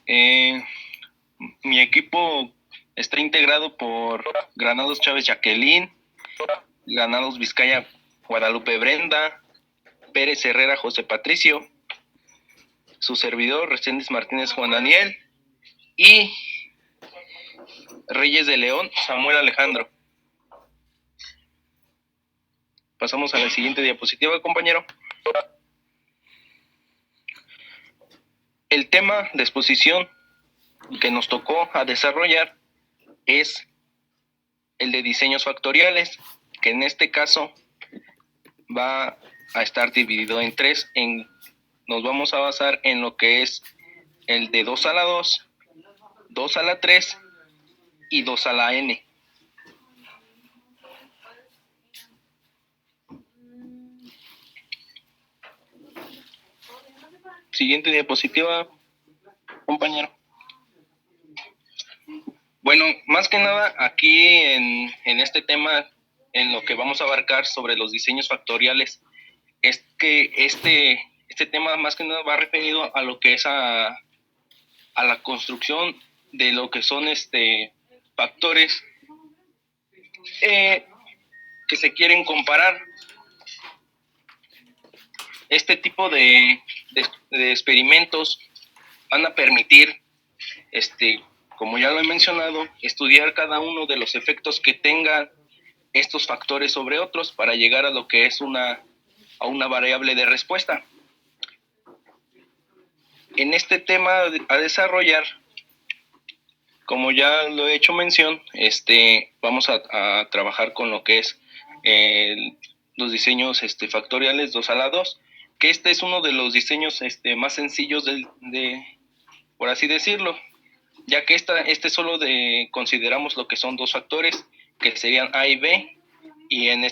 Mi equipo está integrado por Granados Chávez Jacqueline, Granados Vizcaya Guadalupe Brenda, Pérez Herrera José Patricio, su servidor Reséndiz Martínez Juan Daniel y Reyes de León Samuel Alejandro. Pasamos a la siguiente diapositiva, compañero. El tema de exposición que nos tocó a desarrollar es el de diseños factoriales, que en este caso va a estar dividido en tres. Nos vamos a basar en lo que es el de 2 a la 2, 2 a la 3 y 2 a la n. Siguiente diapositiva, compañero. Bueno, más que nada aquí en este tema, en lo que vamos a abarcar sobre los diseños factoriales, es que este tema más que nada va referido a lo que es a la construcción de lo que son factores que se quieren comparar. Este tipo de experimentos van a permitir, como ya lo he mencionado, estudiar cada uno de los efectos que tengan estos factores sobre otros para llegar a lo que es a una variable de respuesta. En este tema a desarrollar, como ya lo he hecho mención, vamos a trabajar con lo que es los diseños factoriales 2 a la 2, que este es uno de los diseños más sencillos por así decirlo, ya que solo consideramos lo que son dos factores, que serían A y B, y en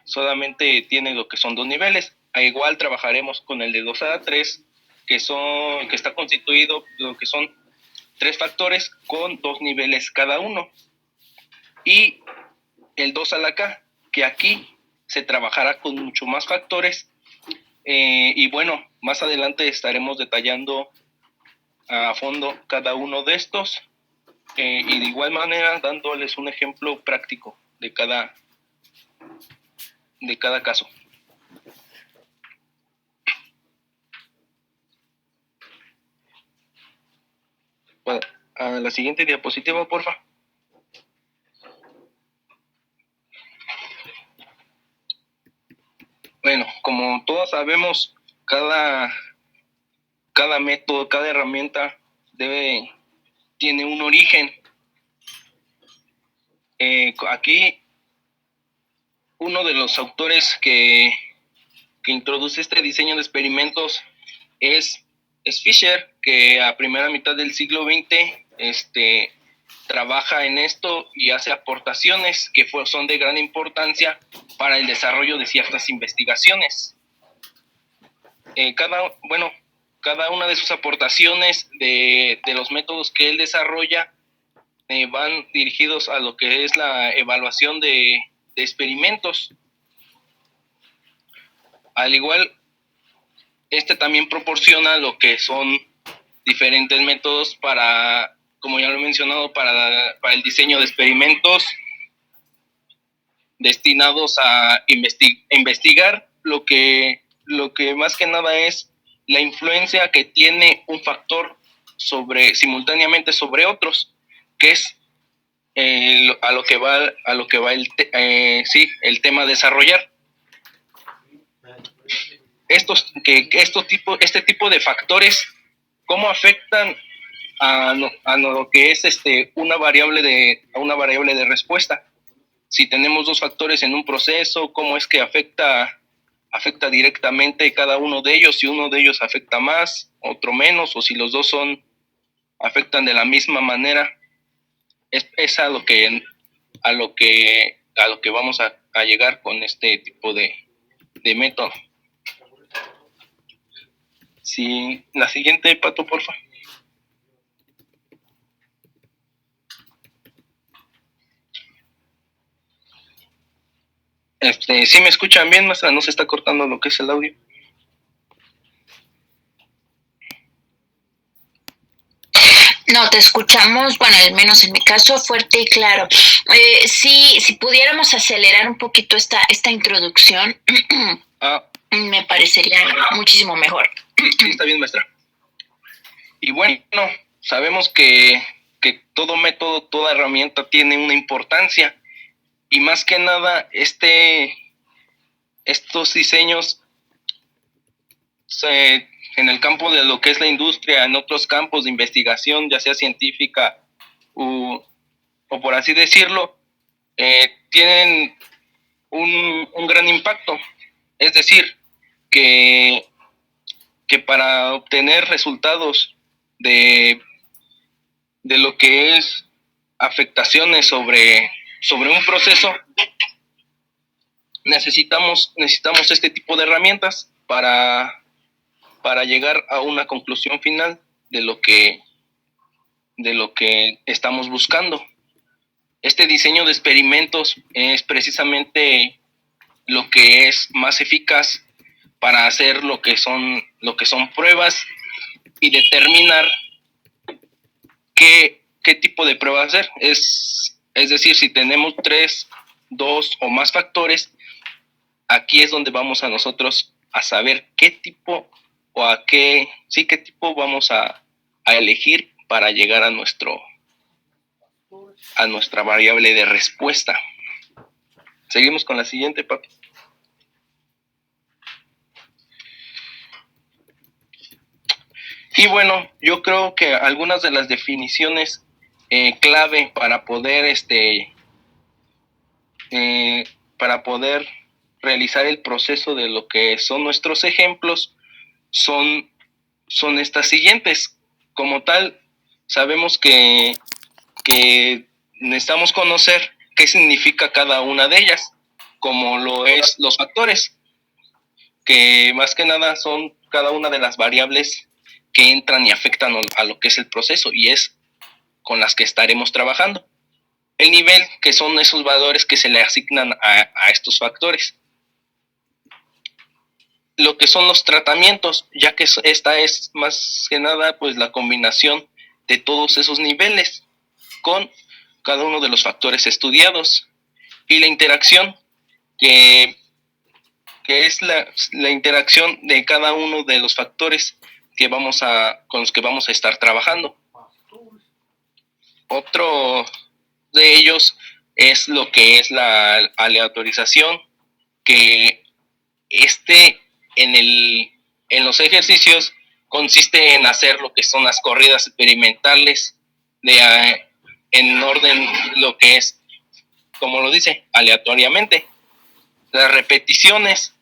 solamente tiene lo que son dos niveles. A igual trabajaremos con el de 2 a la 3, que está constituido de lo que son tres factores con dos niveles cada uno. Y el 2 a la K, que aquí se trabajará con mucho más factores. Y bueno, más adelante estaremos detallando a fondo cada uno de estos. Y de igual manera dándoles un ejemplo práctico de cada caso. Bueno, a la siguiente diapositiva, porfa. Bueno, como todos sabemos, cada método, cada herramienta tiene un origen. Aquí uno de los autores que introduce este diseño de experimentos es Fisher, que a primera mitad del siglo XX trabaja en esto y hace aportaciones que son de gran importancia para el desarrollo de ciertas investigaciones. Cada una de sus aportaciones de los métodos que él desarrolla van dirigidos a lo que es la evaluación de experimentos. Al igual, también proporciona lo que son diferentes métodos para, como ya lo he mencionado, para el diseño de experimentos destinados a investigar lo que más que nada es la influencia que tiene un factor simultáneamente sobre otros, que es a lo que va el tema a desarrollar. Este tipo de factores, ¿cómo afectan a lo que es una variable de respuesta? Si tenemos dos factores en un proceso, ¿cómo es que afecta directamente cada uno de ellos? Si uno de ellos afecta más, otro menos, o si los dos afectan de la misma manera. Es a lo que vamos a llegar con este tipo de método. Sí, la siguiente, Pato, porfa. ¿Sí me escuchan bien, maestra? ¿No se está cortando lo que es el audio? No, te escuchamos, bueno, al menos en mi caso, fuerte y claro. Sí, si pudiéramos acelerar un poquito esta introducción, me parecería muchísimo mejor. Sí, está bien, maestra. Y bueno, sabemos que todo método, toda herramienta tiene una importancia. Y más que nada, estos diseños en el campo de lo que es la industria, en otros campos de investigación, ya sea científica o por así decirlo, tienen un gran impacto. Es decir, que, que para obtener resultados de, de lo que es afectaciones sobre un proceso, necesitamos este tipo de herramientas para llegar a una conclusión final de lo que estamos buscando. Este diseño de experimentos es precisamente lo que es más eficaz para hacer lo que son pruebas y determinar qué tipo de prueba hacer. Es decir, si tenemos 3, 2 o más factores, aquí es donde vamos a nosotros a saber qué tipo o qué tipo vamos a elegir para llegar a nuestra variable de respuesta. Seguimos con la siguiente, Papi. Y bueno, yo creo que algunas de las definiciones clave para poder realizar el proceso de lo que son nuestros ejemplos son estas siguientes. Como tal, sabemos que necesitamos conocer qué significa cada una de ellas, como lo es los factores, que más que nada son cada una de las variables que entran y afectan a lo que es el proceso y es con las que estaremos trabajando. El nivel, que son esos valores que se le asignan a estos factores. Lo que son los tratamientos, ya que esta es más que nada pues la combinación de todos esos niveles con cada uno de los factores estudiados. Y la interacción, que es la interacción de cada uno de los factores con los que vamos a estar trabajando. Otro de ellos es lo que es la aleatorización, que en los ejercicios consiste en hacer lo que son las corridas experimentales en orden, lo que es, como lo dice, aleatoriamente. Las repeticiones,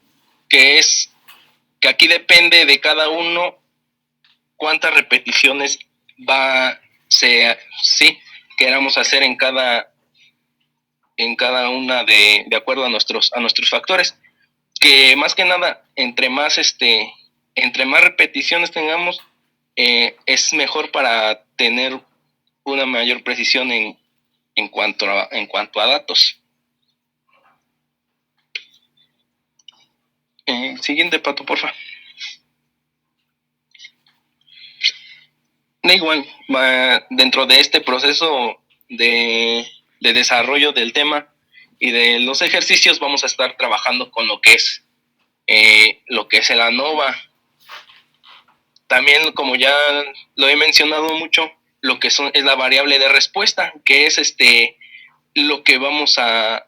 que aquí depende de cada uno cuántas repeticiones queramos hacer en cada una de acuerdo a nuestros factores, que más que nada entre más repeticiones tengamos, es mejor para tener una mayor precisión en cuanto a datos. Siguiente, Pato, porfa. Igual, dentro de este proceso de desarrollo del tema y de los ejercicios, vamos a estar trabajando con lo que es el ANOVA. También, como ya lo he mencionado mucho, lo que es la variable de respuesta, que es lo que vamos a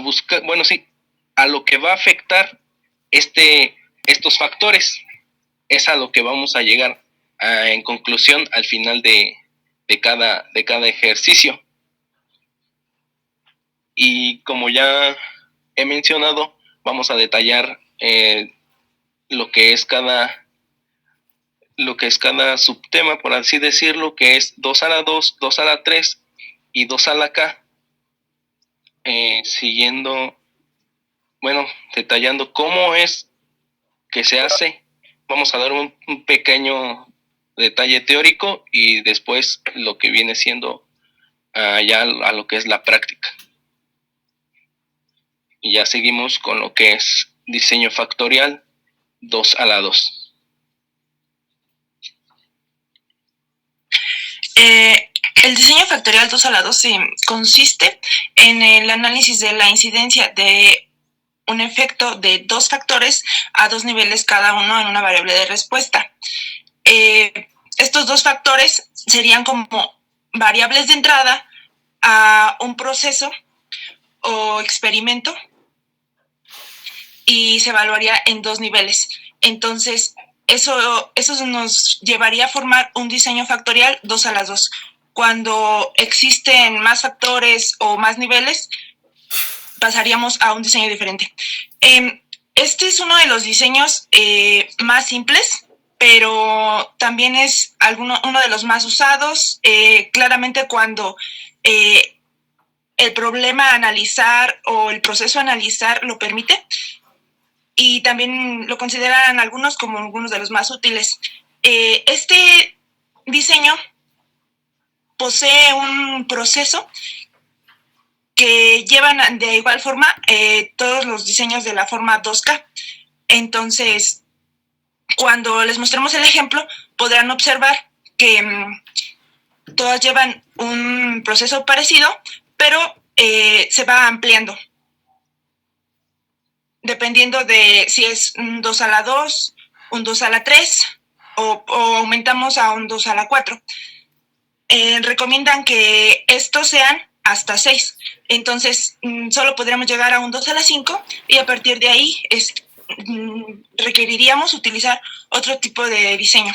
buscar, bueno, sí, a lo que va a afectar estos factores, es a lo que vamos a llegar en conclusión al final de cada ejercicio. Y como ya he mencionado, vamos a detallar lo que es cada subtema, por así decirlo, que es 2 a la 2, 2 a la 3 y 2 a la K, detallando cómo es que se hace. Vamos a dar un pequeño detalle teórico y después lo que viene siendo ya a lo que es la práctica. Y ya seguimos con lo que es diseño factorial 2 a la 2. El diseño factorial 2 a la 2 consiste en el análisis de la incidencia de un efecto de dos factores a dos niveles cada uno en una variable de respuesta. Estos dos factores serían como variables de entrada a un proceso o experimento y se evaluaría en dos niveles. Entonces, eso nos llevaría a formar un diseño factorial 2 a la 2. Cuando existen más factores o más niveles, pasaríamos a un diseño diferente. Este es uno de los diseños más simples, pero también es uno de los más usados. Claramente cuando el problema a analizar o el proceso a analizar lo permite, y también lo consideran algunos como algunos de los más útiles. Este diseño posee un proceso que llevan de igual forma todos los diseños de la forma 2K. Entonces, cuando les mostremos el ejemplo, podrán observar que todas llevan un proceso parecido, pero se va ampliando, dependiendo de si es un 2 a la 2, un 2 a la 3 o aumentamos a un 2 a la 4. Recomiendan que estos sean hasta 6. Entonces, solo podríamos llegar a un 2 a la 5 y a partir de ahí requeriríamos utilizar otro tipo de diseño.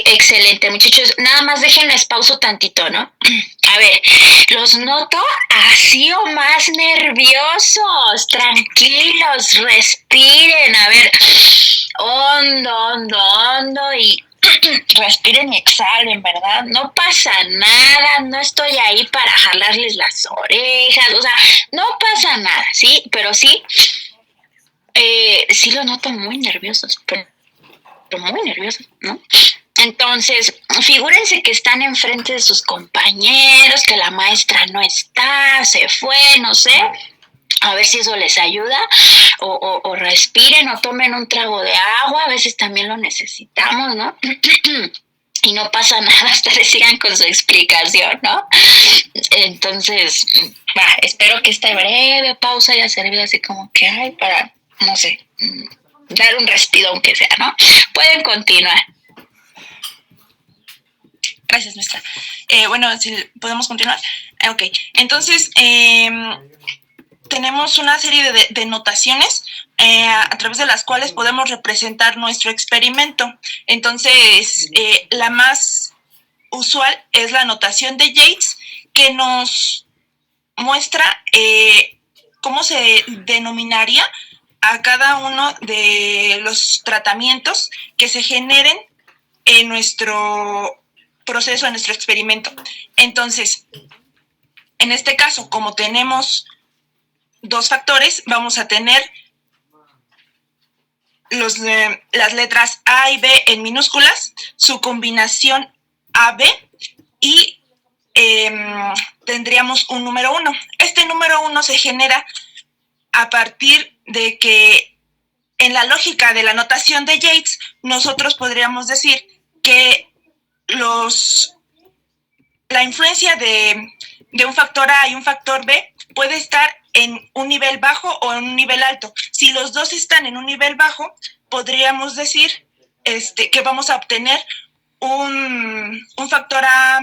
Excelente, muchachos. Nada más déjenles pauso tantito, ¿no? A ver, los noto así o más nerviosos. Tranquilos, respiren. A ver, hondo y respiren y exhalen, ¿verdad? No pasa nada, no estoy ahí para jalarles las orejas, o sea, no pasa nada, ¿sí? Pero sí, sí lo noto muy nerviosos, pero muy nerviosos, ¿no? Entonces, figúrense que están enfrente de sus compañeros, que la maestra no está, se fue, no sé. A ver si eso les ayuda, o respiren o tomen un trago de agua, a veces también lo necesitamos, ¿no? Y no pasa nada hasta que sigan con su explicación, ¿no? Entonces, espero que esta breve pausa haya servido así como que, para, no sé, dar un respiro aunque sea, ¿no? Pueden continuar. Gracias, maestra. Bueno, si podemos continuar. Ok, entonces tenemos una serie de notaciones a través de las cuales podemos representar nuestro experimento. Entonces, la más usual es la notación de Yates, que nos muestra cómo se denominaría a cada uno de los tratamientos que se generen en nuestro proceso, en nuestro experimento. Entonces, en este caso, como tenemos dos factores, vamos a tener las letras A y B en minúsculas, su combinación AB, y tendríamos un número 1. Este número 1 se genera a partir de que en la lógica de la notación de Yates, nosotros podríamos decir que la influencia de un factor A y un factor B puede estar en un nivel bajo o en un nivel alto. Si los dos están en un nivel bajo, podríamos decir que vamos a obtener un factor A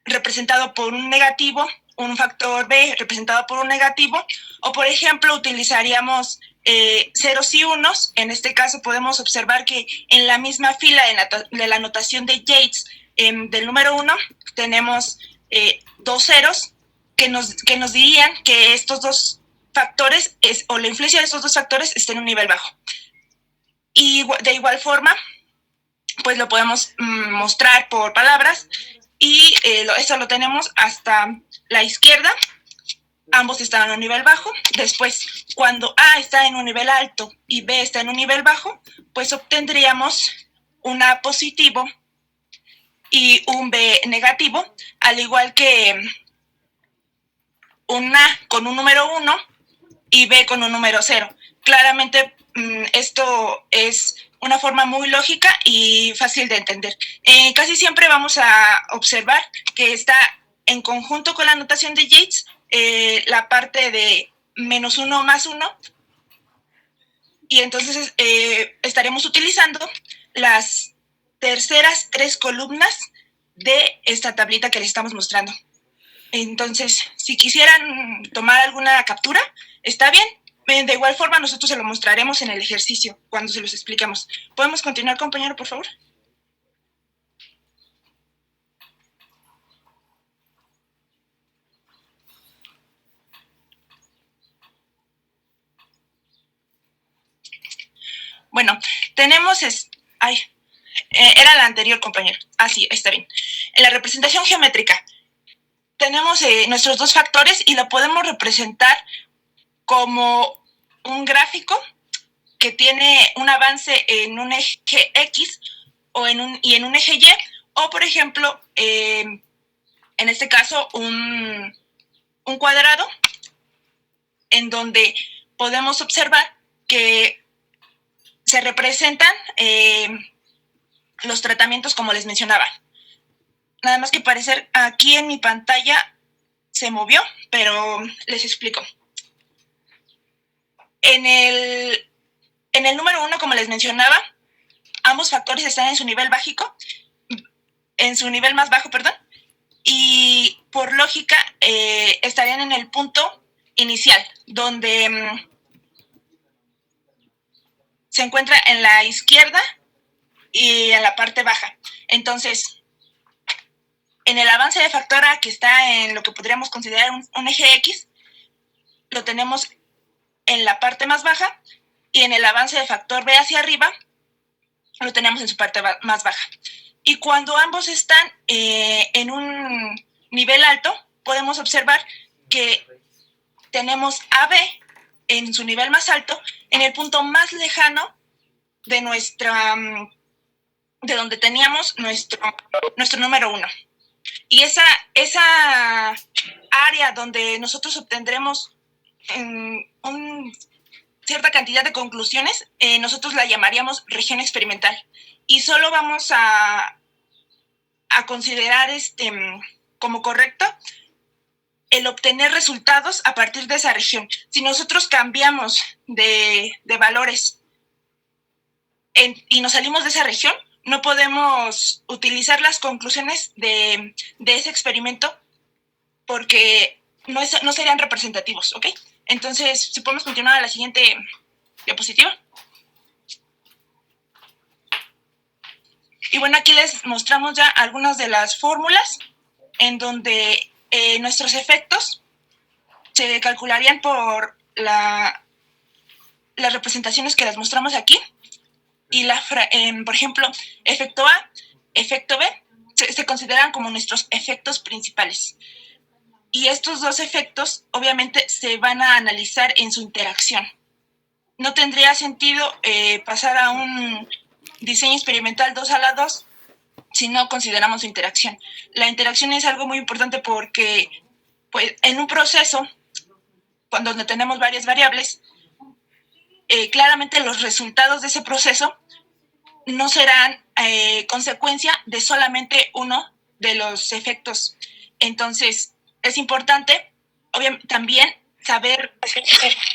representado por un negativo, un factor B representado por un negativo, o por ejemplo utilizaríamos ceros y unos. En este caso podemos observar que en la misma fila de la notación de Yates del número 1 tenemos dos ceros que nos dirían que estos dos factores o la influencia de estos dos factores está en un nivel bajo. Y de igual forma, pues lo podemos mostrar por palabras, y eso lo tenemos hasta la izquierda. Ambos están en un nivel bajo. Después, cuando A está en un nivel alto y B está en un nivel bajo, pues obtendríamos un A positivo y un B negativo, al igual que un A con un número 1 y B con un número 0. Claramente esto es una forma muy lógica y fácil de entender. Casi siempre vamos a observar que está en conjunto con la notación de Yates, la parte de -1 más 1, y entonces estaremos utilizando las terceras 3 columnas de esta tablita que les estamos mostrando. Entonces, si quisieran tomar alguna captura, está bien. De igual forma, nosotros se lo mostraremos en el ejercicio cuando se los expliquemos. ¿Podemos continuar, compañero, por favor? Bueno, tenemos... era la anterior, compañero. Sí, está bien. En la representación geométrica tenemos nuestros 2 factores y lo podemos representar como un gráfico que tiene un avance en un eje X y en un eje Y, o por ejemplo, en este caso, un cuadrado en donde podemos observar que se representan los tratamientos como les mencionaba. Nada más que parecer aquí en mi pantalla se movió, pero les explico. En el número 1, como les mencionaba, ambos factores están en su nivel más bajo, y por lógica estarían en el punto inicial, donde se encuentra en la izquierda y en la parte baja. Entonces, en el avance de factor A, que está en lo que podríamos considerar un eje X, lo tenemos en la parte más baja, y en el avance de factor B hacia arriba, lo tenemos en su parte más baja. Y cuando ambos están en un nivel alto, podemos observar que tenemos AB en su nivel más alto, en el punto más lejano de donde teníamos nuestro número 1. Y esa área donde nosotros obtendremos cierta cantidad de conclusiones, nosotros la llamaríamos región experimental. Y solo vamos a considerar como correcto el obtener resultados a partir de esa región. Si nosotros cambiamos de valores y nos salimos de esa región, no podemos utilizar las conclusiones de ese experimento porque no serían representativos, ¿ok? Entonces, si podemos continuar a la siguiente diapositiva. Y bueno, aquí les mostramos ya algunas de las fórmulas en donde nuestros efectos se calcularían por las representaciones que les mostramos aquí. Y por ejemplo, efecto A, efecto B, se consideran como nuestros efectos principales. Y estos 2 efectos, obviamente, se van a analizar en su interacción. No tendría sentido pasar a un diseño experimental 2 si no consideramos su interacción. La interacción es algo muy importante porque, pues, en un proceso, donde tenemos varias variables, claramente los resultados de ese proceso no serán consecuencia de solamente uno de los efectos. Entonces, es importante también saber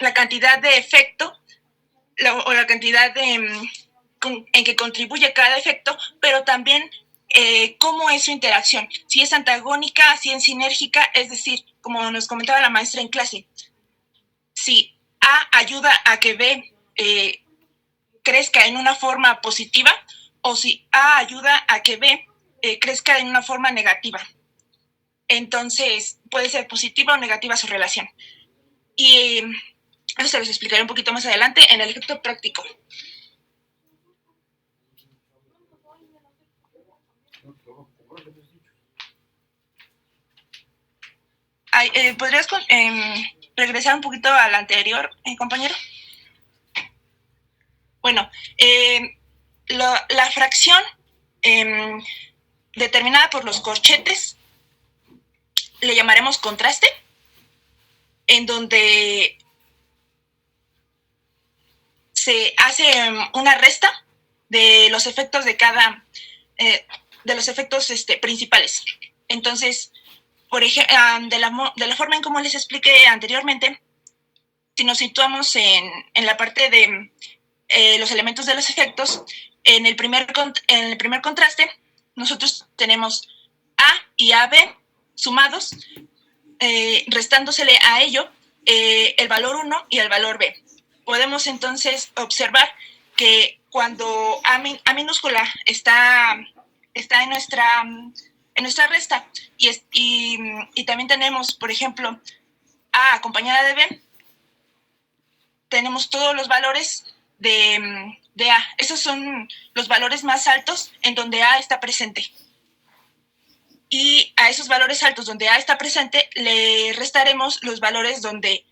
la cantidad de efecto o la cantidad en que contribuye cada efecto, pero también cómo es su interacción. Si es antagónica, si es sinérgica, es decir, como nos comentaba la maestra en clase, si A ayuda a que B crezca en una forma positiva, o si A ayuda a que B crezca en una forma negativa. Entonces, puede ser positiva o negativa su relación. Y eso se los explicaré un poquito más adelante en el efecto práctico. ¿Podrías regresar un poquito al anterior, compañero? Bueno, la fracción determinada por los corchetes le llamaremos contraste, en donde se hace una resta de los efectos de cada, de los efectos principales. Entonces, por ejemplo, de la forma en como les expliqué anteriormente, si nos situamos en la parte de los elementos de los efectos, en el primer contraste, nosotros tenemos A y AB sumados, restándosele a ello el valor 1 y el valor B. Podemos entonces observar que cuando A minúscula está en nuestra resta y también tenemos, por ejemplo, A acompañada de B, tenemos todos los valores de A. Esos son los valores más altos en donde A está presente. Y a esos valores altos donde A está presente le restaremos los valores donde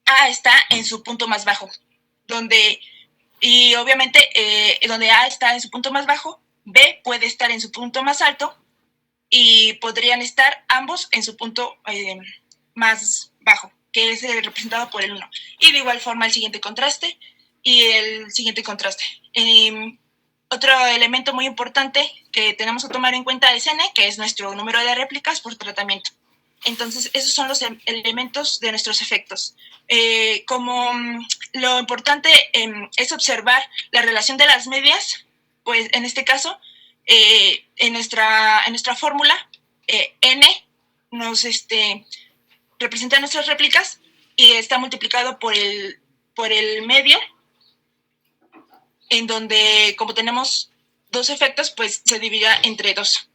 A está en su punto más bajo. Y obviamente donde A está en su punto más bajo, B puede estar en su punto más alto y podrían estar ambos en su punto más bajo, que es representado por el 1. Y de igual forma el siguiente contraste y el siguiente contraste. Otro elemento muy importante que tenemos que tomar en cuenta es N, que es nuestro número de réplicas por tratamiento. Entonces, esos son los elementos de nuestros efectos. Como lo importante es observar la relación de las medias, pues en este caso, en nuestra fórmula, N nos representa nuestras réplicas y está multiplicado por el medio, en donde, como tenemos dos efectos, pues se dividirá entre 2.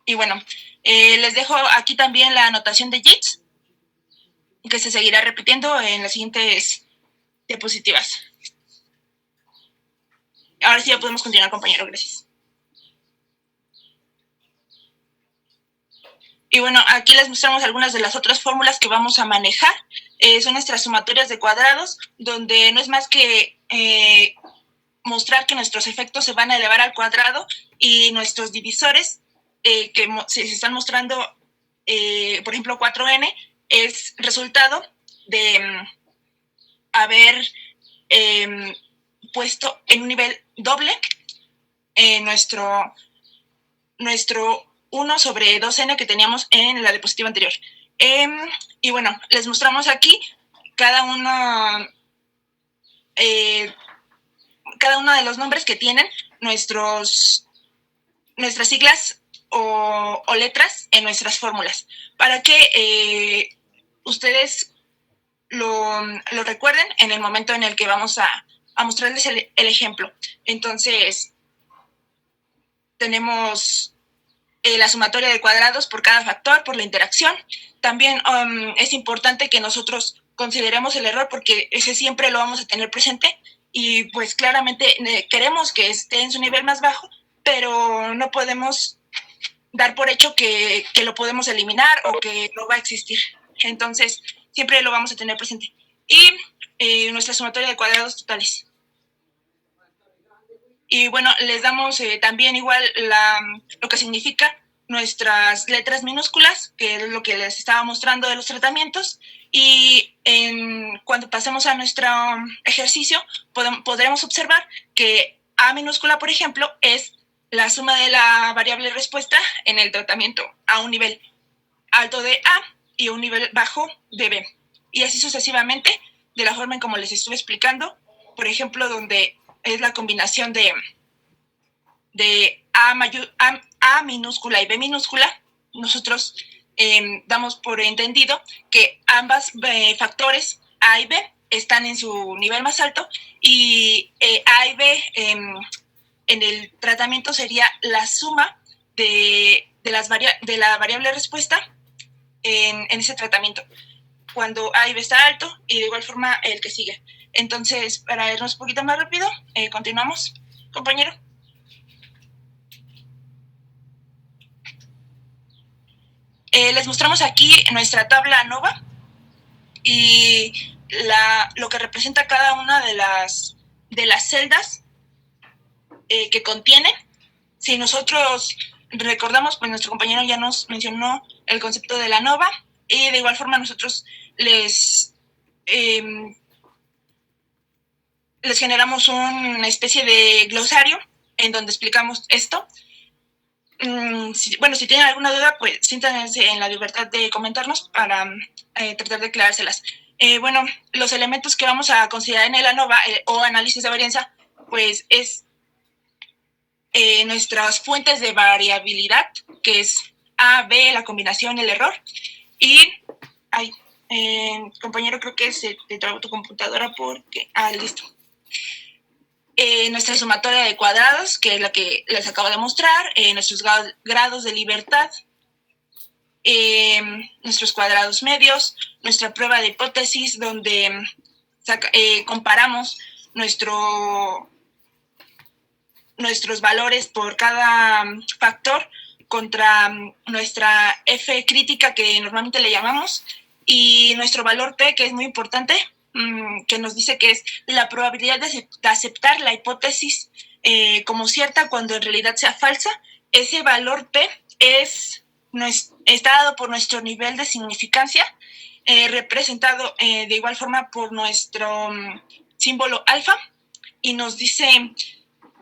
Y bueno, les dejo aquí también la anotación de JITS, que se seguirá repitiendo en las siguientes diapositivas. Ahora sí ya podemos continuar, compañero, gracias. Y bueno, aquí les mostramos algunas de las otras fórmulas que vamos a manejar. Son nuestras sumatorias de cuadrados, donde no es más que mostrar que nuestros efectos se van a elevar al cuadrado y nuestros divisores que se están mostrando, por ejemplo, 4n, es resultado de haber puesto en un nivel doble nuestro 1 sobre 2n que teníamos en la diapositiva anterior. Y bueno, les mostramos aquí cada uno de los nombres que tienen nuestras siglas o letras en nuestras fórmulas, para que ustedes lo recuerden en el momento en el que vamos a mostrarles el ejemplo. Entonces, tenemos la sumatoria de cuadrados por cada factor, por la interacción. También es importante que nosotros consideremos el error, porque ese siempre lo vamos a tener presente y pues claramente queremos que esté en su nivel más bajo, pero no podemos dar por hecho que lo podemos eliminar o que no va a existir. Entonces, siempre lo vamos a tener presente. Y nuestra sumatoria de cuadrados totales. Y bueno, les damos también igual lo que significa nuestras letras minúsculas, que es lo que les estaba mostrando de los tratamientos. Y cuando pasemos a nuestro ejercicio, podremos observar que A minúscula, por ejemplo, es la suma de la variable respuesta en el tratamiento a un nivel alto de A y un nivel bajo de B. Y así sucesivamente, de la forma en como les estuve explicando, por ejemplo, donde es la combinación de A minúscula y B minúscula, nosotros damos por entendido que ambas factores A y B están en su nivel más alto y A y B en el tratamiento sería la suma de la variable respuesta en ese tratamiento, cuando A y B está alto, y de igual forma el que sigue. Entonces, para irnos un poquito más rápido, continuamos, compañero. Les mostramos aquí nuestra tabla ANOVA y lo que representa cada una de las celdas que contiene. Si nosotros recordamos, pues nuestro compañero ya nos mencionó el concepto de la ANOVA, y de igual forma nosotros les les generamos una especie de glosario en donde explicamos esto. Si tienen alguna duda, pues siéntanse en la libertad de comentarnos para tratar de aclarárselas. Los elementos que vamos a considerar en el ANOVA o análisis de varianza, pues es nuestras fuentes de variabilidad, que es A, B, la combinación, el error. Y, compañero, creo que se te trabó tu computadora porque... listo. Nuestra sumatoria de cuadrados, que es la que les acabo de mostrar, nuestros grados de libertad, nuestros cuadrados medios, nuestra prueba de hipótesis, donde comparamos nuestros valores por cada factor contra nuestra F crítica, que normalmente le llamamos, y nuestro valor P, que es muy importante, que nos dice que es la probabilidad de aceptar la hipótesis como cierta cuando en realidad sea falsa. Ese valor P está dado por nuestro nivel de significancia, representado de igual forma por nuestro símbolo alfa, y nos dice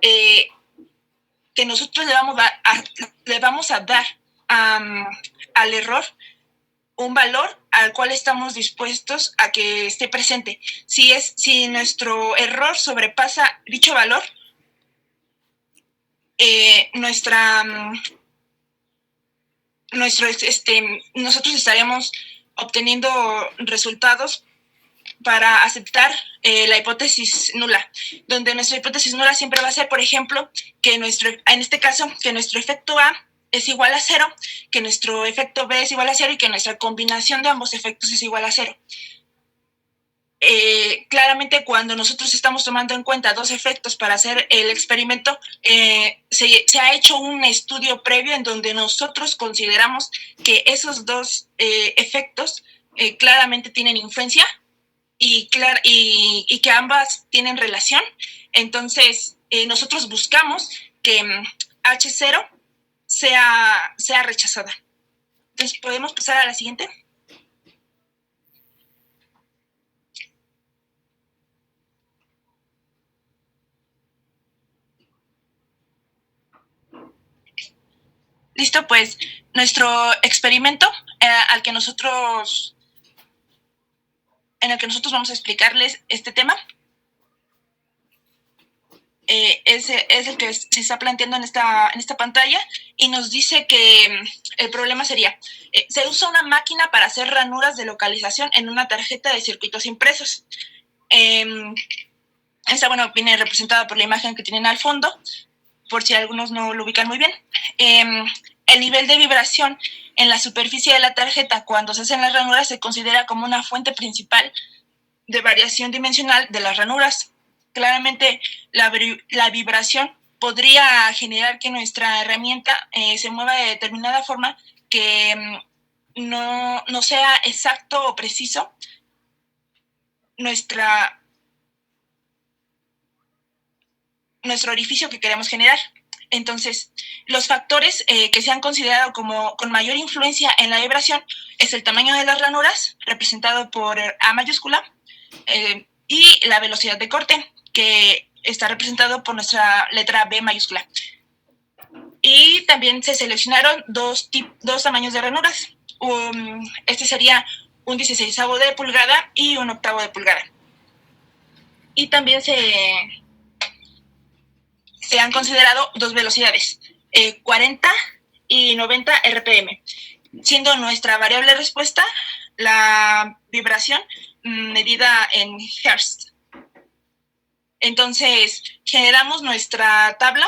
que nosotros le vamos a dar al error un valor al cual estamos dispuestos a que esté presente. Si nuestro error sobrepasa dicho valor, nosotros estaríamos obteniendo resultados para aceptar la hipótesis nula, donde nuestra hipótesis nula siempre va a ser, por ejemplo, en este caso, que nuestro efecto A es igual a 0, que nuestro efecto B es igual a 0 y que nuestra combinación de ambos efectos es igual a 0. Claramente, cuando nosotros estamos tomando en cuenta dos efectos para hacer el experimento, se ha hecho un estudio previo en donde nosotros consideramos que esos dos efectos claramente tienen influencia y que ambas tienen relación. Entonces, nosotros buscamos que H0 sea rechazada. Entonces, ¿podemos pasar a la siguiente? Listo, pues nuestro experimento en el que nosotros vamos a explicarles este tema es el que se está planteando en esta pantalla, y nos dice que el problema sería, se usa una máquina para hacer ranuras de localización en una tarjeta de circuitos impresos. Esta, viene representada por la imagen que tienen al fondo, por si algunos no lo ubican muy bien. El nivel de vibración en la superficie de la tarjeta cuando se hacen las ranuras se considera como una fuente principal de variación dimensional de las ranuras. Claramente, la vibración podría generar que nuestra herramienta se mueva de determinada forma que no sea exacto o preciso nuestro orificio que queremos generar. Entonces, los factores que se han considerado como con mayor influencia en la vibración es el tamaño de las ranuras, representado por A mayúscula, y la velocidad de corte, que está representado por nuestra letra B mayúscula. Y también se seleccionaron dos tamaños de ranuras. Este sería un 16avo de pulgada y un 1/8 de pulgada. Y también se han considerado dos velocidades, 40 y 90 RPM, siendo nuestra variable respuesta la vibración medida en Hertz. Entonces, generamos nuestra tabla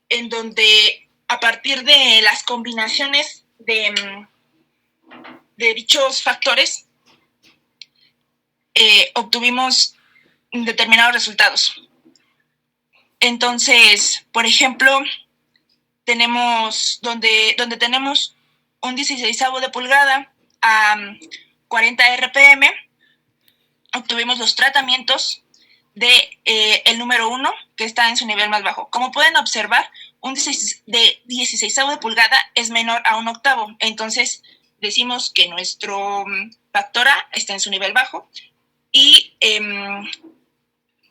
en donde, a partir de las combinaciones de dichos factores, obtuvimos determinados resultados. Entonces, por ejemplo, tenemos donde tenemos un 16avo de pulgada a 40 RPM, obtuvimos los tratamientos de el número 1, que está en su nivel más bajo. Como pueden observar, un 16avo de pulgada es menor a 1/8. Entonces, decimos que nuestro factor A está en su nivel bajo y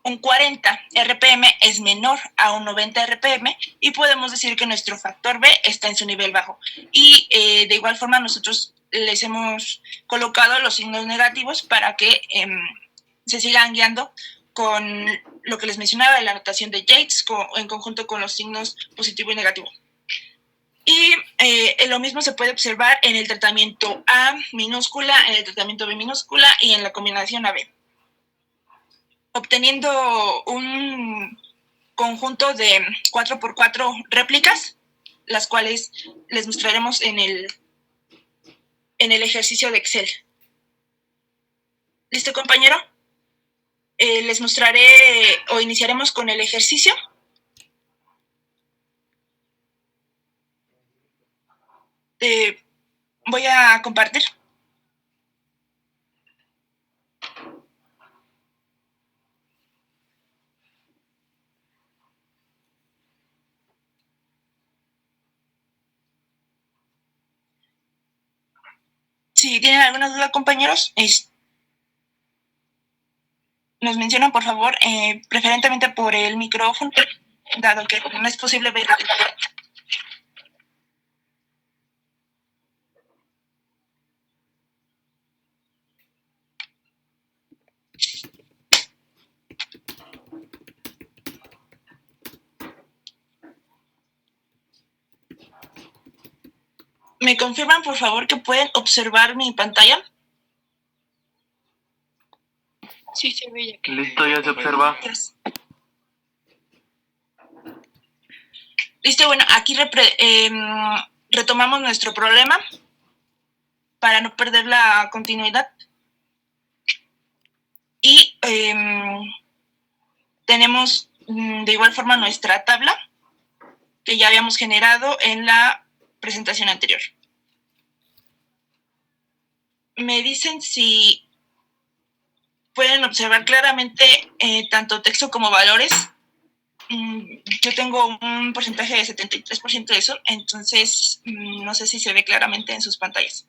un 40 RPM es menor a un 90 RPM y podemos decir que nuestro factor B está en su nivel bajo. Y de igual forma nosotros les hemos colocado los signos negativos para que se sigan guiando con lo que les mencionaba de la notación de Yates en conjunto con los signos positivo y negativo. Y lo mismo se puede observar en el tratamiento A minúscula, en el tratamiento B minúscula y en la combinación AB. Obteniendo un conjunto de 4x4 réplicas, las cuales les mostraremos en el ejercicio de Excel. ¿Listo, compañero? Les mostraré o iniciaremos con el ejercicio. Voy a compartir. Si tienen alguna duda, compañeros, nos mencionan, por favor, preferentemente por el micrófono, dado que no es posible ver. ¿Me confirman, por favor, que pueden observar mi pantalla? Sí, se ve ya. Listo, ya se observa. Gracias. Listo, bueno, aquí retomamos nuestro problema para no perder la continuidad. Y tenemos de igual forma nuestra tabla que ya habíamos generado en la presentación anterior. Me dicen si pueden observar claramente tanto texto como valores. Yo tengo un porcentaje de 73% de eso, entonces no sé si se ve claramente en sus pantallas.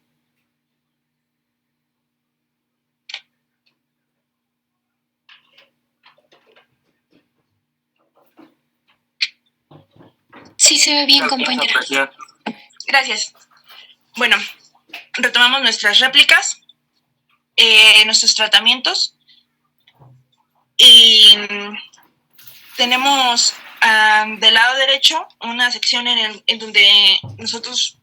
Sí, se ve bien, compañera. Gracias. Bueno, retomamos nuestras réplicas, nuestros tratamientos y tenemos del lado derecho una sección en donde nosotros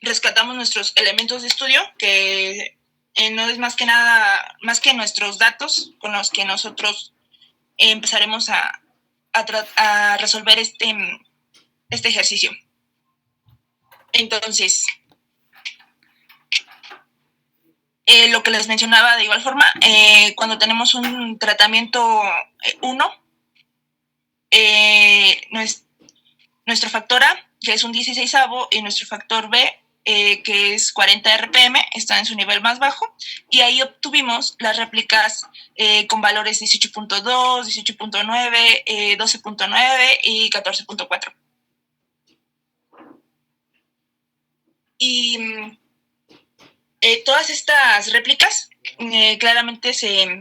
rescatamos nuestros elementos de estudio, que no es más que nada, más que nuestros datos con los que nosotros empezaremos a resolver este ejercicio. Entonces, lo que les mencionaba de igual forma, cuando tenemos un tratamiento 1, nuestro factor A, que es un 16avo, y nuestro factor B, que es 40 RPM, está en su nivel más bajo, y ahí obtuvimos las réplicas con valores 18.2, 18.9, 12.9 y 14.4. Y todas estas réplicas claramente se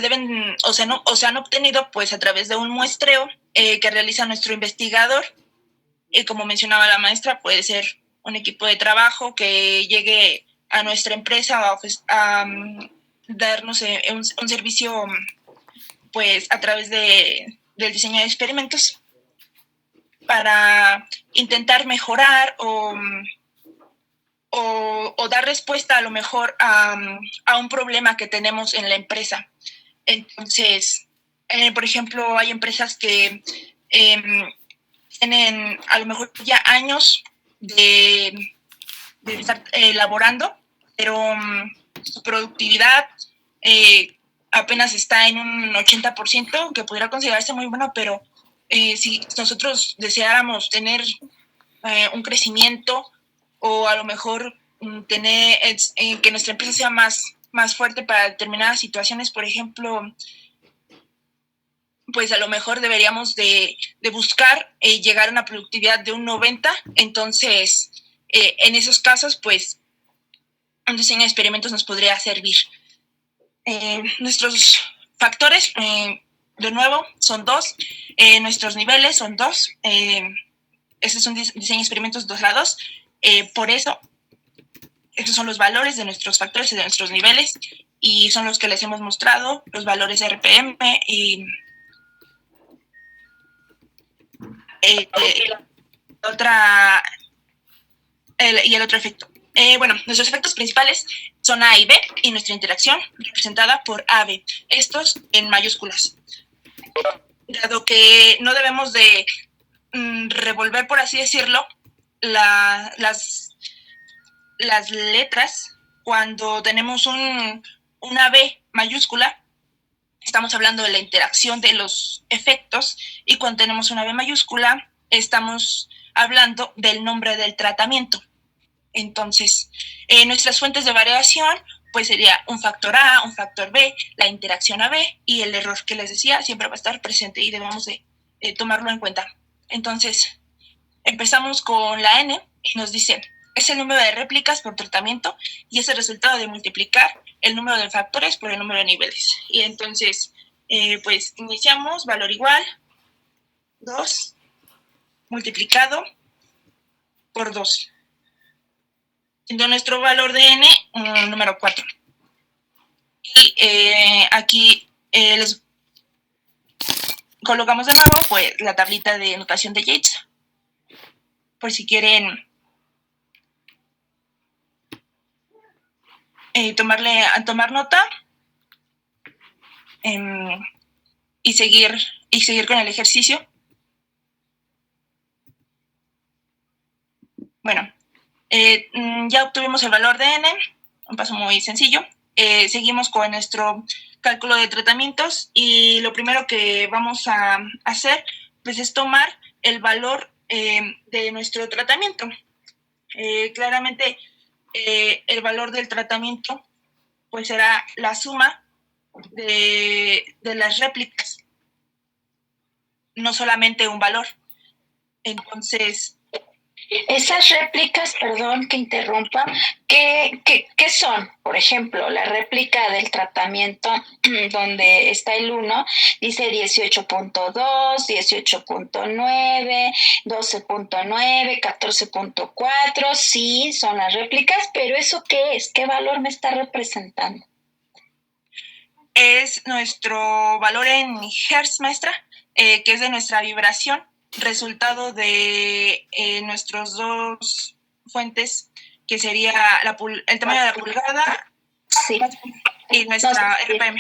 deben, o se han obtenido pues a través de un muestreo que realiza nuestro investigador. Como mencionaba la maestra, puede ser un equipo de trabajo que llegue a nuestra empresa a darnos un servicio pues a través del diseño de experimentos para intentar mejorar o dar respuesta a lo mejor a un problema que tenemos en la empresa. Entonces, por ejemplo, hay empresas que tienen a lo mejor ya años de estar elaborando, pero su productividad apenas está en un 80%, que podría considerarse muy bueno, pero si nosotros deseáramos tener un crecimiento o a lo mejor tener que nuestra empresa sea más fuerte para determinadas situaciones, por ejemplo, pues a lo mejor deberíamos de buscar llegar a una productividad de un 90. Entonces, en esos casos, pues, un diseño de experimentos nos podría servir. Nuestros factores, de nuevo, son 2. Nuestros niveles son 2. Este es un diseño de experimentos 2 lados. Por eso, estos son los valores de nuestros factores y de nuestros niveles, y son los que les hemos mostrado, los valores RPM y el otro efecto. Bueno, nuestros efectos principales son A y B, y nuestra interacción representada por AB, estos en mayúsculas. Dado que no debemos de revolver, por así decirlo, las letras, cuando tenemos una B mayúscula, estamos hablando de la interacción de los efectos, y cuando tenemos una B mayúscula, estamos hablando del nombre del tratamiento. Entonces, nuestras fuentes de variación, pues sería un factor A, un factor B, la interacción AB, y el error que les decía siempre va a estar presente y debemos de tomarlo en cuenta. Entonces, empezamos con la N y nos dice, es el número de réplicas por tratamiento y es el resultado de multiplicar el número de factores por el número de niveles. Y entonces, pues iniciamos, valor igual, 2 multiplicado por 2. Siendo nuestro valor de N un número 4. Y aquí les colocamos de nuevo pues la tablita de notación de Yates, por si quieren tomar nota y seguir con el ejercicio. Bueno, ya obtuvimos el valor de N, un paso muy sencillo. Seguimos con nuestro cálculo de tratamientos, y lo primero que vamos a hacer pues es tomar el valor de nuestro tratamiento. Claramente el valor del tratamiento pues será la suma de las réplicas, no solamente un valor. Entonces, esas réplicas, perdón que interrumpa, ¿qué son? Por ejemplo, la réplica del tratamiento donde está el 1, dice 18.2, 18.9, 12.9, 14.4, sí, son las réplicas, pero ¿eso qué es? ¿Qué valor me está representando? Es nuestro valor en Hertz, maestra, que es de nuestra vibración, resultado de nuestros dos fuentes, que sería el tamaño de la pulgada, sí, y nuestra RPM.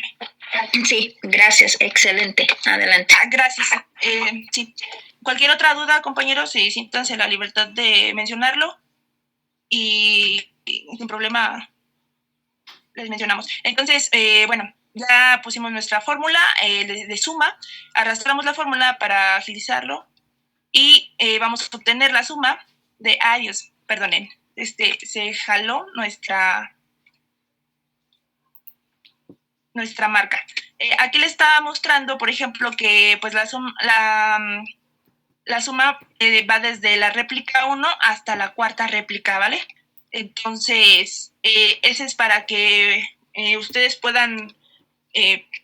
Sí, gracias, excelente, adelante. Gracias. Sí. Cualquier otra duda, compañeros, siéntanse la libertad de mencionarlo, y sin problema les mencionamos. Entonces, bueno, ya pusimos nuestra fórmula de suma, arrastramos la fórmula para agilizarlo, y vamos a obtener la suma de, perdonen, se jaló nuestra marca. Aquí le estaba mostrando, por ejemplo, que pues la suma va desde la réplica 1 hasta la cuarta réplica, ¿vale? Entonces, ese es para que ustedes puedan,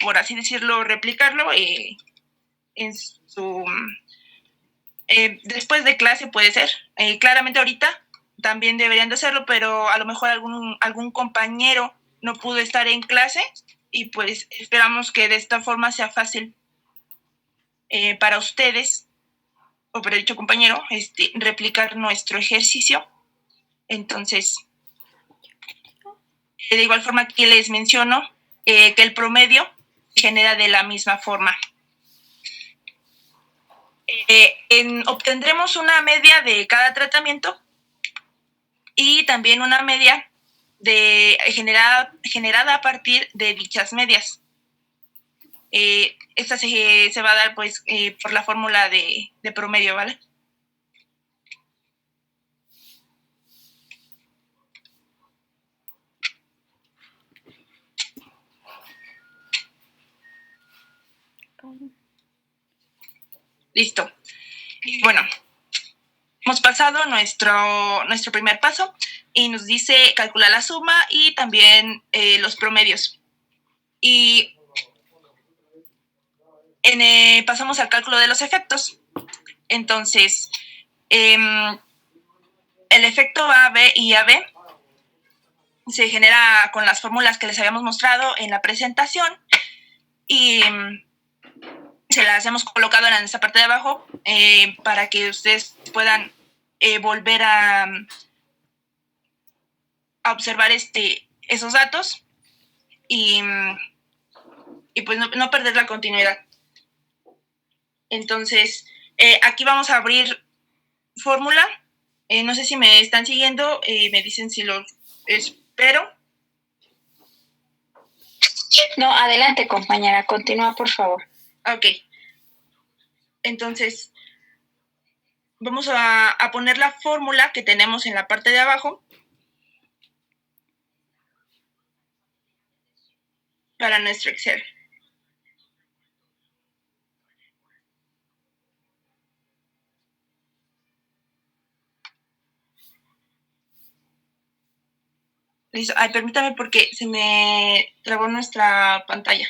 por así decirlo, replicarlo en su... después de clase puede ser. Claramente ahorita también deberían de hacerlo, pero a lo mejor algún compañero no pudo estar en clase, y pues esperamos que de esta forma sea fácil para ustedes, o para dicho compañero, replicar nuestro ejercicio. Entonces, de igual forma que les menciono que el promedio se genera de la misma forma. Obtendremos una media de cada tratamiento, y también una media generada a partir de dichas medias. Esta se va a dar pues por la fórmula de promedio, ¿vale? Listo. Bueno, hemos pasado nuestro primer paso, y nos dice calcular la suma y también los promedios. Y pasamos al cálculo de los efectos. Entonces, el efecto AB y AB se genera con las fórmulas que les habíamos mostrado en la presentación y se las hemos colocado en esta parte de abajo para que ustedes puedan volver a observar esos datos y pues no perder la continuidad. Entonces, aquí vamos a abrir fórmula. No sé si me están siguiendo, me dicen si lo espero. No, adelante, compañera, continúa, por favor. Ok. Entonces, vamos a poner la fórmula que tenemos en la parte de abajo para nuestro Excel. Listo. Ay, permítame porque se me trabó nuestra pantalla.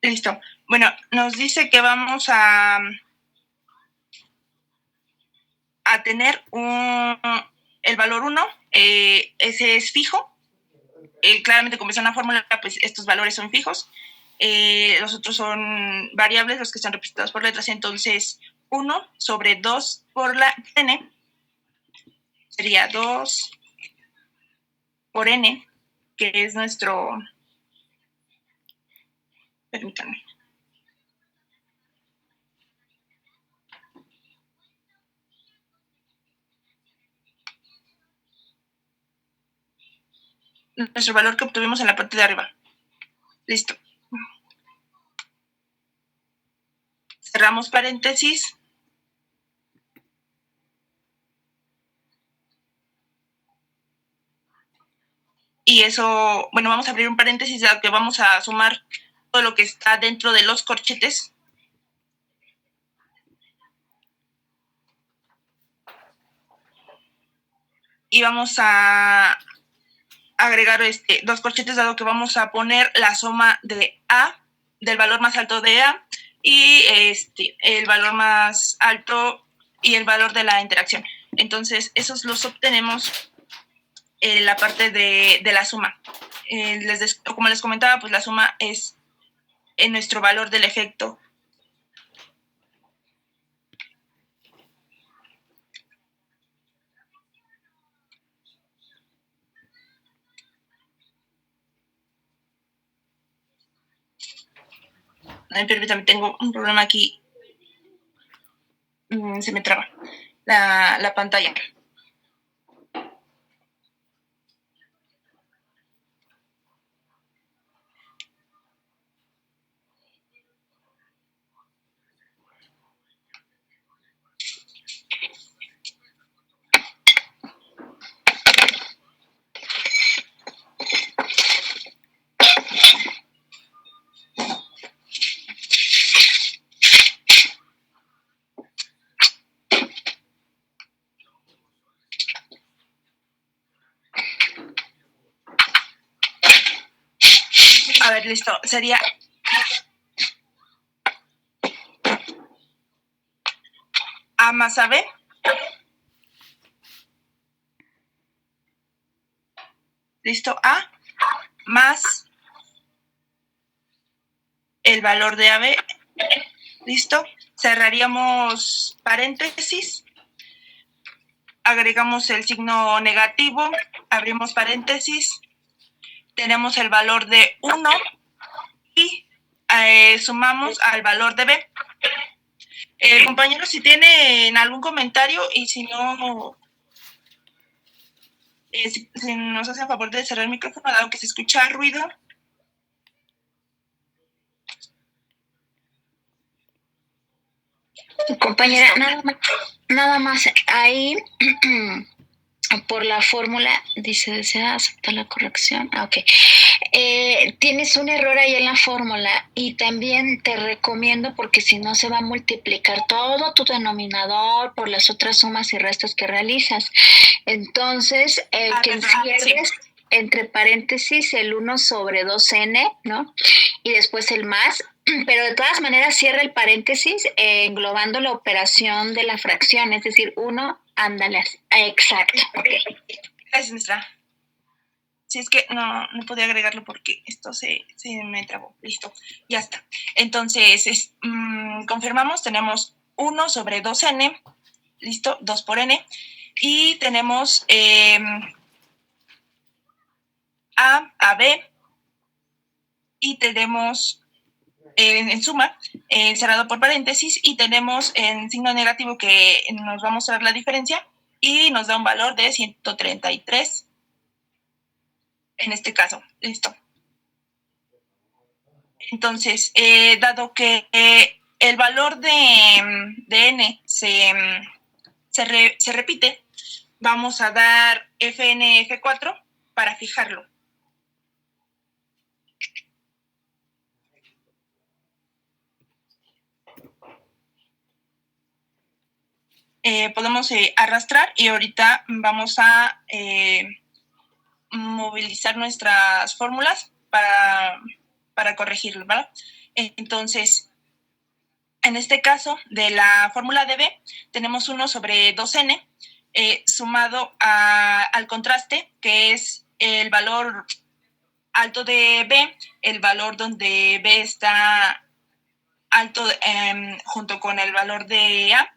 Listo. Bueno, nos dice que vamos a tener el valor 1, ese es fijo. Claramente, como es una fórmula, pues estos valores son fijos. Los otros son variables, los que están representados por letras. Entonces, 1 sobre 2 por la n sería 2 por n, que es nuestro... Permítanme. Nuestro valor que obtuvimos en la parte de arriba. Listo. Cerramos paréntesis. Y eso, bueno, vamos a abrir un paréntesis dado que vamos a sumar todo lo que está dentro de los corchetes. Y vamos a agregar dos corchetes dado que vamos a poner la suma de A, del valor más alto de A, y el valor más alto y el valor de la interacción. Entonces, esos los obtenemos en la parte de la suma. Como les comentaba, pues la suma es en nuestro valor del efecto. Ay, permítame, tengo un problema aquí. Se me traba la pantalla. A ver, listo. Sería A más AB listo, A más el valor de AB, listo, cerraríamos paréntesis, agregamos el signo negativo, abrimos paréntesis, tenemos el valor de 1 y sumamos al valor de B. Compañeros, si tienen algún comentario y si no, si nos hacen favor de cerrar el micrófono, dado que se escucha ruido. Compañera, nada más ahí por la fórmula dice desea aceptar la corrección. Ok. tienes un error ahí en la fórmula y también te recomiendo, porque si no se va a multiplicar todo tu denominador por las otras sumas y restos que realizas. Entonces, que encierres entre paréntesis el 1 sobre 2n, ¿no? Y después el más, pero de todas maneras cierra el paréntesis englobando la operación de la fracción, es decir, 1, ándale, exacto. Okay. Gracias, maestra. Si es que no podía agregarlo porque esto se me trabó. Listo, ya está. Entonces, confirmamos, tenemos 1 sobre 2n, listo, 2 por n, y tenemos a b, y tenemos en suma, cerrado por paréntesis, y tenemos en signo negativo que nos va a mostrar la diferencia y nos da un valor de 133 en este caso. Listo. Entonces, dado que el valor de n se repite, vamos a dar Fn, F4 para fijarlo. Podemos arrastrar y ahorita vamos a movilizar nuestras fórmulas para corregirlo, ¿vale? Entonces, en este caso, de la fórmula de B, tenemos 1 sobre 2n sumado al contraste, que es el valor alto de B, el valor donde B está alto junto con el valor de A,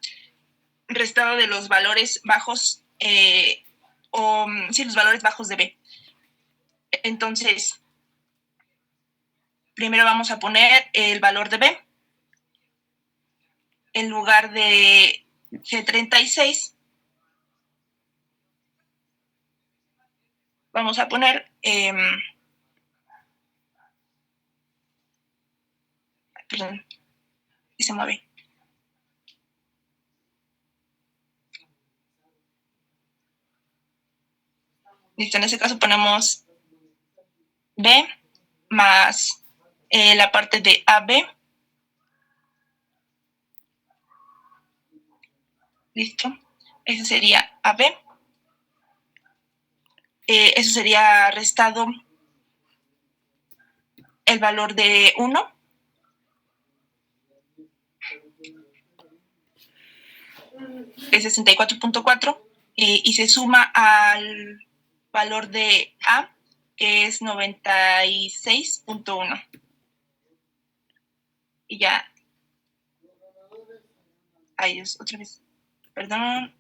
restado de los valores bajos, los valores bajos de B. Entonces, primero vamos a poner el valor de B en lugar de G36. Vamos a poner perdón, y se mueve. Listo, en ese caso ponemos B más la parte de AB. Listo, ese sería AB. Eso sería restado el valor de 1. Es 64.4 y se suma al valor de A, que es 96.1. Y ya. Ay, Dios, otra vez. Perdón.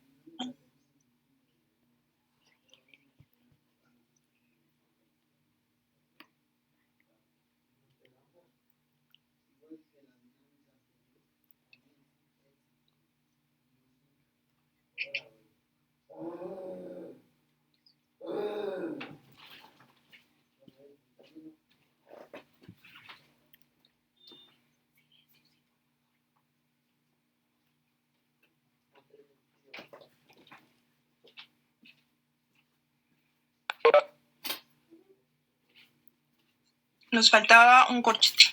Nos faltaba un corchete.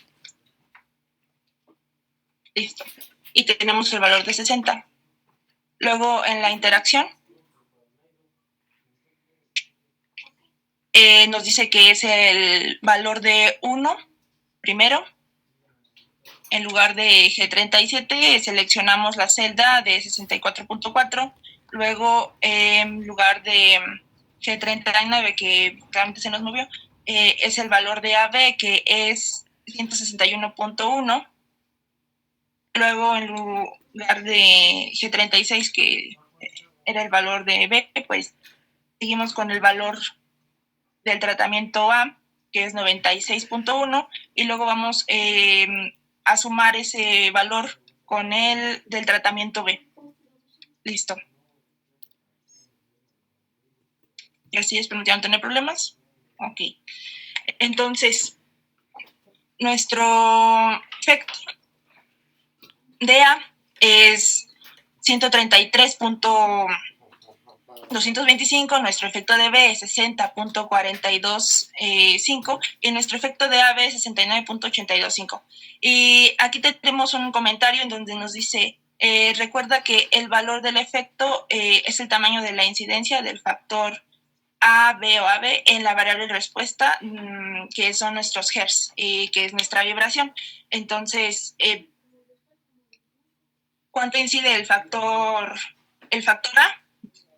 Listo. Y tenemos el valor de 60. Luego, en la interacción, nos dice que es el valor de 1 primero. En lugar de G37, seleccionamos la celda de 64.4. Luego, en lugar de G39, que realmente se nos movió, es el valor de AB, que es 161.1. Luego, en lugar de G36, que era el valor de B, pues seguimos con el valor del tratamiento A, que es 96.1, y luego vamos a sumar ese valor con el del tratamiento B. Listo. Y así espero ya no tener problemas. Ok. Entonces, nuestro efecto de A es 133.1 225, nuestro efecto de B es 60.425 y nuestro efecto de AB es 69.825. Y aquí tenemos un comentario en donde nos dice, recuerda que el valor del efecto es el tamaño de la incidencia del factor A, B o AB en la variable respuesta, que son nuestros hertz, que es nuestra vibración. Entonces, ¿cuánto incide el factor A?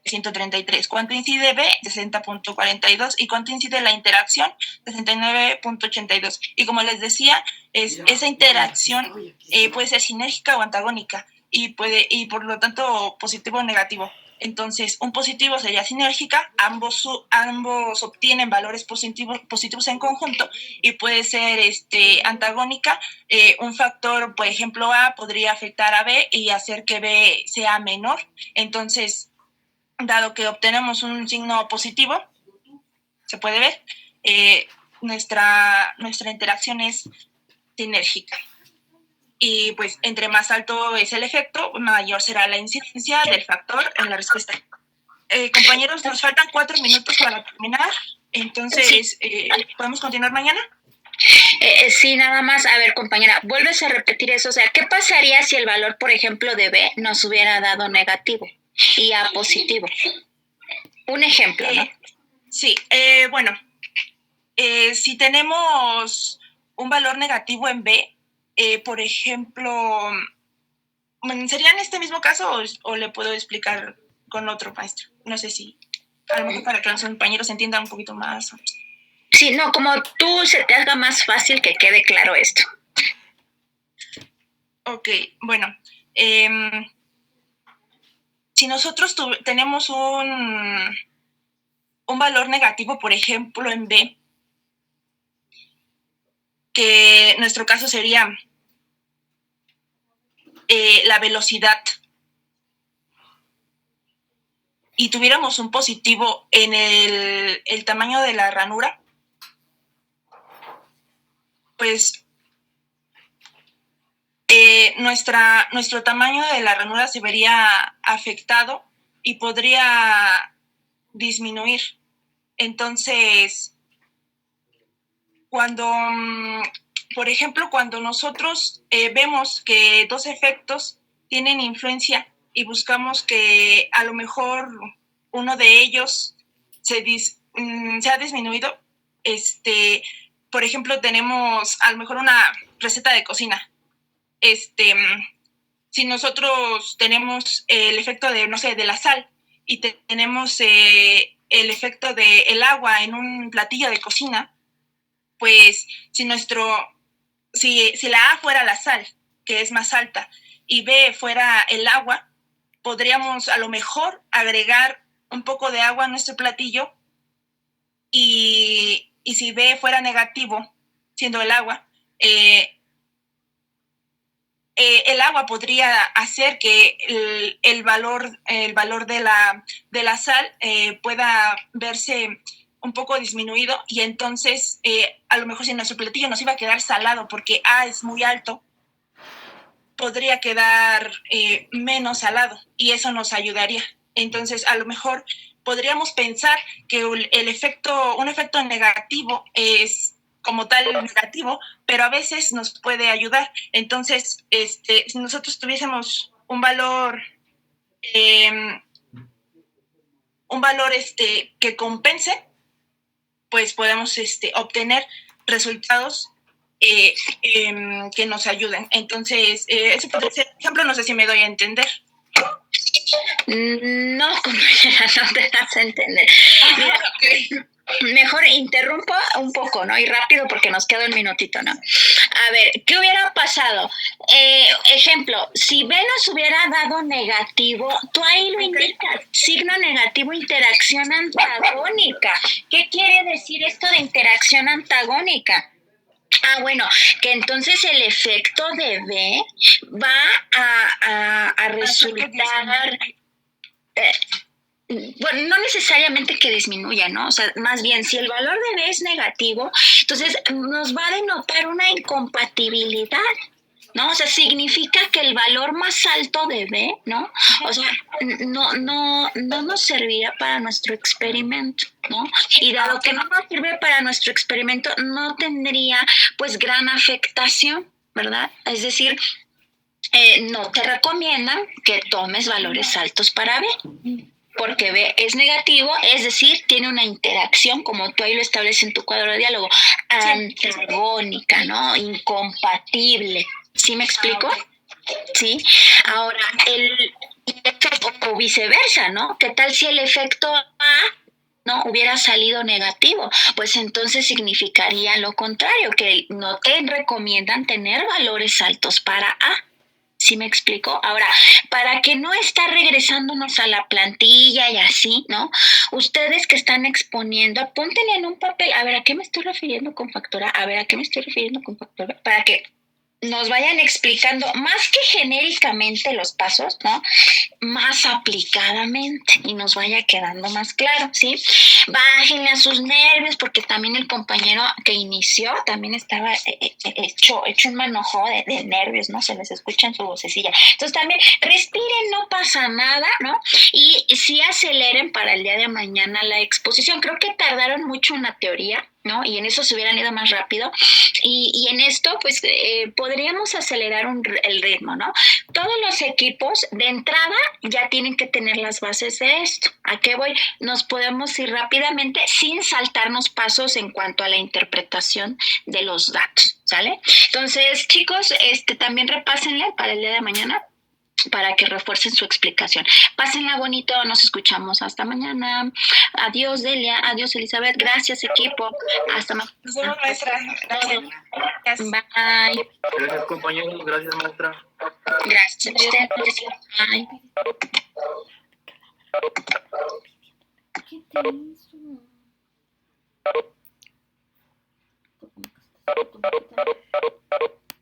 133. ¿Cuánto incide B? 60.42. ¿Y cuánto incide la interacción? 69.82. Y como les decía, esa interacción puede ser sinérgica o antagónica y por lo tanto positivo o negativo. Entonces, un positivo sería sinérgica, ambos obtienen valores positivos en conjunto, y puede ser antagónica. Un factor, por ejemplo, A podría afectar a B y hacer que B sea menor. Entonces, dado que obtenemos un signo positivo, se puede ver, nuestra interacción es sinérgica. Y pues entre más alto es el efecto, mayor será la incidencia del factor en la respuesta. Compañeros, nos faltan 4 minutos para terminar, entonces, ¿podemos continuar mañana? Sí, nada más. A ver, compañera, vuelves a repetir eso. O sea, ¿qué pasaría si el valor, por ejemplo, de B nos hubiera dado negativo y A positivo? Un ejemplo, ¿no? Sí, bueno, si tenemos un valor negativo en B, por ejemplo, ¿sería en este mismo caso o le puedo explicar con otro maestro? No sé si, a lo mejor para que los compañeros entiendan un poquito más. Sí, no, como tú se te haga más fácil que quede claro esto. Ok, bueno, si nosotros tenemos un valor negativo, por ejemplo, en B, que en nuestro caso sería la velocidad, y tuviéramos un positivo en el tamaño de la ranura, pues nuestro tamaño de la ranura se vería afectado y podría disminuir. Entonces, por ejemplo, cuando nosotros vemos que dos efectos tienen influencia y buscamos que a lo mejor uno de ellos se ha disminuido, por ejemplo, tenemos a lo mejor una receta de cocina. Si nosotros tenemos el efecto de, no sé, de la sal, y tenemos el efecto del agua en un platillo de cocina, pues si la A fuera la sal, que es más alta, y B fuera el agua, podríamos a lo mejor agregar un poco de agua a nuestro platillo, y si B fuera negativo, siendo el agua, el agua podría hacer que el valor de la sal pueda verse un poco disminuido, y entonces a lo mejor si nuestro platillo nos iba a quedar salado porque A es muy alto, podría quedar menos salado, y eso nos ayudaría. Entonces, a lo mejor podríamos pensar que un efecto negativo es como tal negativo, pero a veces nos puede ayudar. Entonces, si nosotros tuviésemos un valor que compense, pues podemos obtener resultados que nos ayuden. Entonces, ese podría ser ejemplo, no sé si me doy a entender. No, compañera, no te das a entender. Mira, okay. Mejor interrumpo un poco, ¿no? Y rápido porque nos queda un minutito, ¿no? A ver, ¿qué hubiera pasado? Ejemplo, si B nos hubiera dado negativo, tú ahí lo indicas, signo negativo, interacción antagónica. ¿Qué quiere decir esto de interacción antagónica? Bueno, que entonces el efecto de B va a resultar... bueno, no necesariamente que disminuya, ¿no? O sea, más bien, si el valor de B es negativo, entonces nos va a denotar una incompatibilidad ¿no? O sea, significa que el valor más alto de B, ¿no? O sea, no nos servirá para nuestro experimento, ¿no? Y dado que no nos sirve para nuestro experimento, no tendría, pues, gran afectación, ¿verdad? Es decir, no te recomiendan que tomes valores altos para B, porque B es negativo, es decir, tiene una interacción, como tú ahí lo estableces en tu cuadro de diálogo, antagónica, ¿no? Incompatible. ¿Sí me explico? Sí. Ahora, el efecto, o viceversa, ¿no? ¿Qué tal si el efecto A no hubiera salido negativo? Pues entonces significaría lo contrario, que no te recomiendan tener valores altos para A. ¿Sí me explico? Ahora, para que no estar regresándonos a la plantilla y así, ¿no? Ustedes que están exponiendo, apunten en un papel, a ver, ¿a qué me estoy refiriendo con factora? A ver, ¿a qué me estoy refiriendo con factora? Para que nos vayan explicando más que genéricamente los pasos, ¿no? Más aplicadamente y nos vaya quedando más claro, ¿sí? Bájenle a sus nervios porque también el compañero que inició también estaba hecho un manojo de nervios, ¿no? Se les escucha en su vocecilla. Entonces también respiren, no pasa nada, ¿no? Y sí aceleren para el día de mañana la exposición. Creo que tardaron mucho en la teoría, ¿no? Y en eso se hubieran ido más rápido. Y en esto, pues, podríamos acelerar el ritmo, ¿no? Todos los equipos de entrada ya tienen que tener las bases de esto. ¿A qué voy? Nos podemos ir rápidamente sin saltarnos pasos en cuanto a la interpretación de los datos, ¿sale? Entonces, chicos, también repásenle para el día de mañana, para que refuercen su explicación. Pásenla bonito, nos escuchamos hasta mañana. Adiós, Delia, adiós, Elizabeth, gracias, equipo. Hasta mañana. Nos vemos, maestra. Gracias. Bye. Gracias, compañeros. Gracias, maestra. Gracias a ustedes. Bye. ¿Qué te hizo?